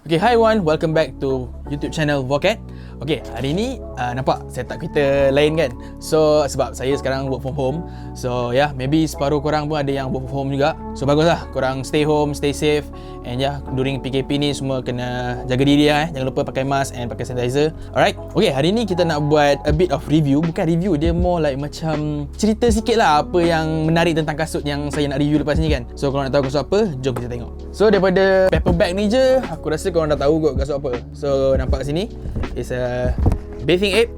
Okay, hi everyone, welcome back to YouTube channel Vocat. Okay, hari ni nampak setup kita lain kan. So sebab saya sekarang work from home. So maybe separuh korang pun ada yang work from home juga. So baguslah, korang stay home, stay safe. And during PKP ni semua kena jaga diri Jangan lupa pakai mask and pakai sanitizer. Alright, okay, hari ni kita nak buat a bit of review. Bukan review, dia more like macam cerita sikit lah apa yang menarik tentang kasut yang saya nak review lepas ni kan. So kalau nak tahu kasut apa, jom kita tengok. So daripada paper bag ni je, aku rasa korang dah tahu kot kasut apa. So nampak kat sini, it's a Bathing Ape.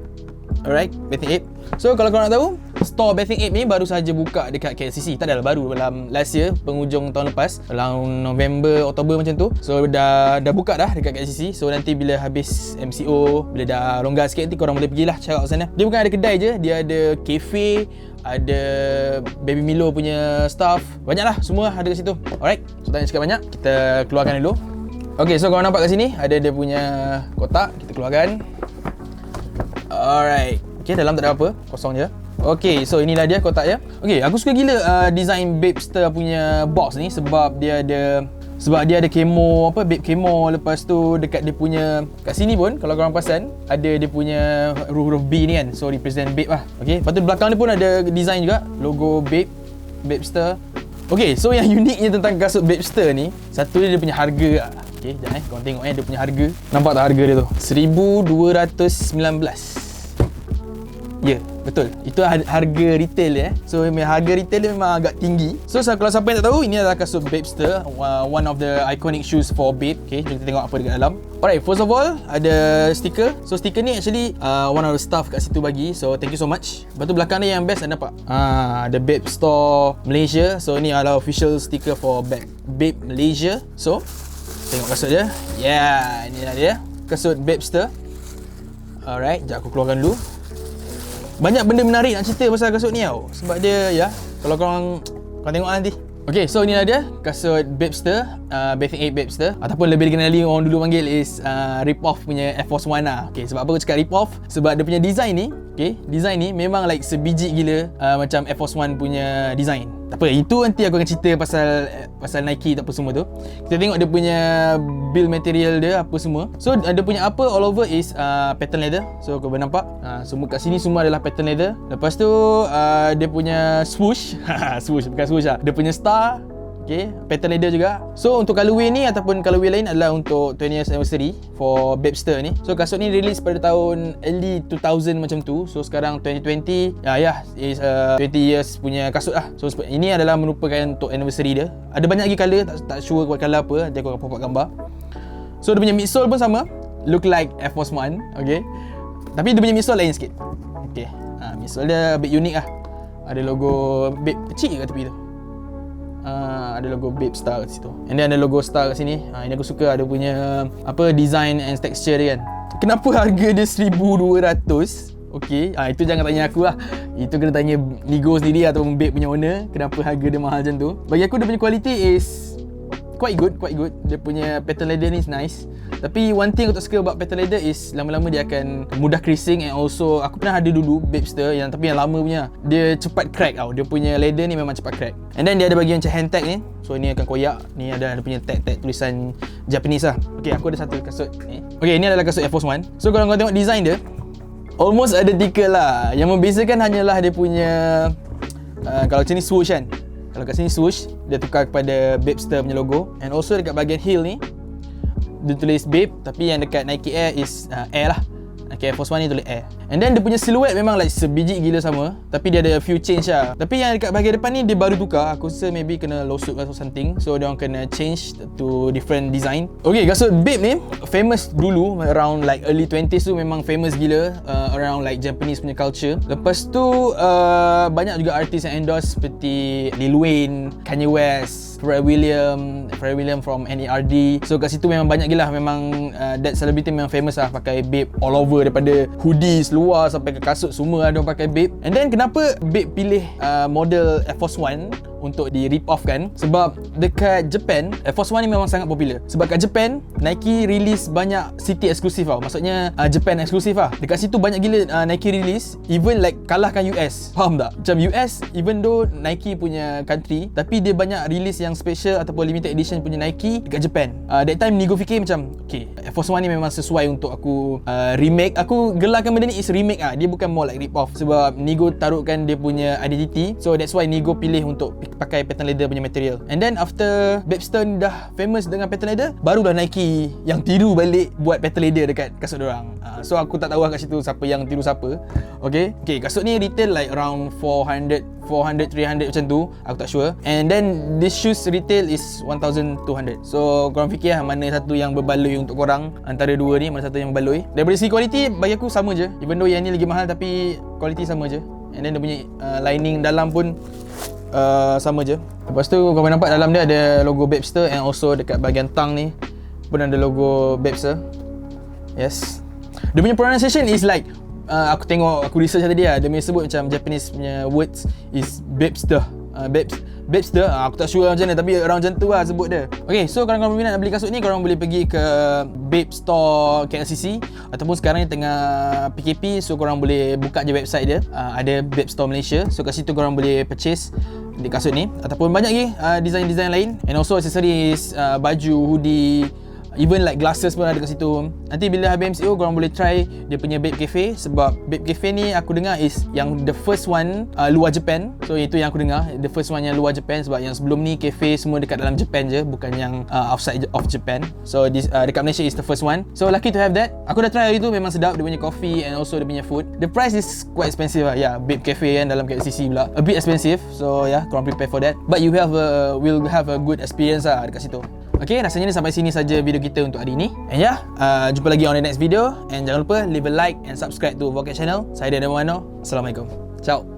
Alright, Bathing Ape. So kalau korang nak tahu, store Bathing Ape ni baru saja buka dekat KLCC. Tak adalah baru, dalam last year, penghujung tahun lepas, dalam November, Oktober macam tu. So dah buka dah dekat KLCC. So nanti bila habis MCO, bila dah longgar sikit, nanti korang boleh pergilah check out sana. Dia bukan ada kedai je, dia ada cafe, ada Baby Milo punya stuff. Banyak lah, semua ada kat situ. Alright, so tak nak cakap banyak, kita keluarkan dulu. Okay, so korang nampak kat sini ada dia punya kotak. Kita keluarkan. Alright. Okay, dalam tak ada apa, kosong je. Okay, so inilah dia kotak dia. Okay, aku suka gila design Babester punya box ni sebab dia ada camo, Babe camo. Lepas tu dekat dia punya, kat sini pun kalau korang perasan, ada dia punya huruf B ni kan. So represent Babe lah. Okay, lepas tu belakang ni pun ada design juga, logo Babe, Babester. Okay, so yang uniknya tentang kasut Babester ni, satu dia punya harga lah. Okay, sekejap korang tengok dia punya harga. Nampak tak harga dia tu? 1219. Ya, betul. Itu harga retail So harga retail dia memang agak tinggi. So kalau siapa yang tak tahu, ini adalah kasut Babester, one of the iconic shoes for Babe. Okay, jom kita tengok apa dekat dalam. Alright, first of all ada stiker. So stiker ni actually one of the staff kat situ bagi. So thank you so much. Lepas tu belakang ni yang best, anda nampak? Ada Babe Store Malaysia. So ni adalah official stiker for Babe Malaysia. So tengok kasut dia. Inilah dia, kasut Babester. Alright, sekejap aku keluarkan dulu. Banyak benda menarik nak cerita pasal kasut ni tau. Sebab dia kalau korang tengok nanti. Okay, so inilah dia kasut Babester, Bathing Ape Babester, ataupun lebih dikenali orang dulu panggil is rip-off punya Air Force One lah. Okay, sebab apa aku cakap rip-off? Sebab dia punya design ni, design ni memang like sebiji gila macam Air Force One punya design. Tak apa, itu nanti aku akan cerita pasal Nike tak apa semua tu. Kita tengok dia punya build material dia apa semua. So dia punya upper all over is pattern leather. So kau boleh nampak semua kat sini semua adalah pattern leather. Lepas tu dia punya swoosh swoosh bukan swoosh lah. Dia punya star, pattern leather juga. So untuk colorway ni ataupun colorway lain adalah untuk 20th anniversary for Babester ni. So kasut ni release pada tahun early 2000 macam tu. So sekarang 2020 is 20 years punya kasut lah. So ini adalah merupakan untuk anniversary dia. Ada banyak lagi color, tak sure what color apa. Nanti aku akan pop up gambar. So dia punya midsole pun sama, look like Air Force One. Tapi dia punya midsole lain sikit. Midsole dia a bit unik lah. Ada logo Babe kecil kat tepi tu. Ada logo Babe Star kat situ. And then ada logo Star kat sini. Ini aku suka ada punya design and texture dia kan. Kenapa harga dia 1200? Itu jangan tanya aku lah. Itu kena tanya Nigo sendiri ataupun Babe punya owner, kenapa harga dia mahal macam tu. Bagi aku dia punya quality is quite good. Dia punya pattern leather ni is nice. Tapi one thing aku tak suka about pattern leather is lama-lama dia akan mudah creasing. And also aku pernah ada dulu Babester tapi yang lama punya, dia cepat crack tau. Dia punya leather ni memang cepat crack. And then dia ada bagian macam hand tag ni. So ni akan koyak. Ni ada punya tag tulisan Japanese lah. Aku ada satu kasut ni. Ini adalah kasut Air Force One. So kalau kau tengok design dia, almost identical lah. Yang membezakan hanyalah dia punya kalau macam ni swoosh kan. Kalau kat sini swoosh, dia tukar kepada Babester punya logo. And also dekat bahagian heel ni, dia tulis Babe, tapi yang dekat Nike Air is Air lah. Nike Air Force One ni tulis Air. And then dia punya silhouette memang like sebiji gila sama. Tapi dia ada a few change lah. Tapi yang dekat bahagian depan ni dia baru tukar. Aku rasa maybe kena lawsuit atau something. So dia orang kena change to different design. Kasut Babe ni famous dulu around like early 20s tu, memang famous gila around like Japanese punya culture. Lepas tu banyak juga artis yang endorse seperti Lil Wayne, Kanye West, Pharrell Williams from NERD. So kat situ memang banyak gila. Memang that celebrity memang famous lah pakai Babe all over, daripada hoodies luar sampai ke kasut semua ada orang pakai Babe. And then kenapa Babe pilih model Air Force One untuk di rip off kan. Sebab dekat Japan Air Force One ni memang sangat popular. Sebab kat Japan Nike release banyak city eksklusif tau. Maksudnya Japan eksklusif lah. Dekat situ banyak gila Nike release, even like kalahkan US. Faham tak? Macam US, even though Nike punya country, tapi dia banyak release yang special ataupun limited edition punya Nike dekat Japan. That time Nigo fikir macam, okay, Air Force One ni memang sesuai untuk aku remake. Aku gelarkan benda ni is remake ah. Dia bukan more like rip off. Sebab Nigo taruhkan dia punya identity. So that's why Nigo pilih untuk pakai patent leather punya material. And then after Babster ni dah famous dengan patent leather, barulah Nike yang tiru balik buat patent leather dekat kasut diorang. So aku tak tahu lah kat situ siapa yang tiru siapa. Okay, kasut ni retail like around 400, 300 macam tu. Aku tak sure. And then this shoes retail is 1,200. So korang fikir lah mana satu yang berbaloi untuk korang antara dua ni, mana satu yang berbaloi. Daripada segi kualiti bagi aku sama je. Even though yang ni lagi mahal tapi kualiti sama je. And then dia punya lining dalam pun sama je. Lepas tu korang nampak dalam dia ada logo Babster, and also dekat bahagian tang ni pun ada logo Babster. Yes. Dia punya pronunciation is like aku tengok, aku research tadi lah, dia punya sebut macam Japanese punya words is Babster. Babster, aku tak sure macam mana, tapi around macam tu lah sebut dia. Okay, so kalau korang berminat nak beli kasut ni, korang boleh pergi ke Babe Store KLCC, ataupun sekarang ni tengah PKP, so korang boleh buka je website dia, ada Babe Store Malaysia. So kat situ korang boleh purchase di kasut ni, ataupun banyak lagi design-design lain, and also accessories, baju, hoodie, even like glasses pun ada kat situ. Nanti bila habis MCO korang boleh try dia punya Babe Cafe. Sebab Babe Cafe ni aku dengar is yang the first one luar Japan. So itu yang aku dengar, the first one yang luar Japan. Sebab yang sebelum ni cafe semua dekat dalam Japan je, bukan yang outside of Japan. So this, dekat Malaysia is the first one. So lucky to have that. Aku dah try hari tu, memang sedap dia punya coffee and also dia punya food. The price is quite expensive lah. Yeah, Babe Cafe kan dalam KLCC pula, a bit expensive. So yeah, korang prepare for that. But you will have a good experience lah dekat situ. Okay, rasanya ni sampai sini saja video kita untuk hari ni. And yeah, jumpa lagi on the next video. And jangan lupa leave a like and subscribe to Vocat channel. Saya Daniel Mano. Assalamualaikum. Ciao.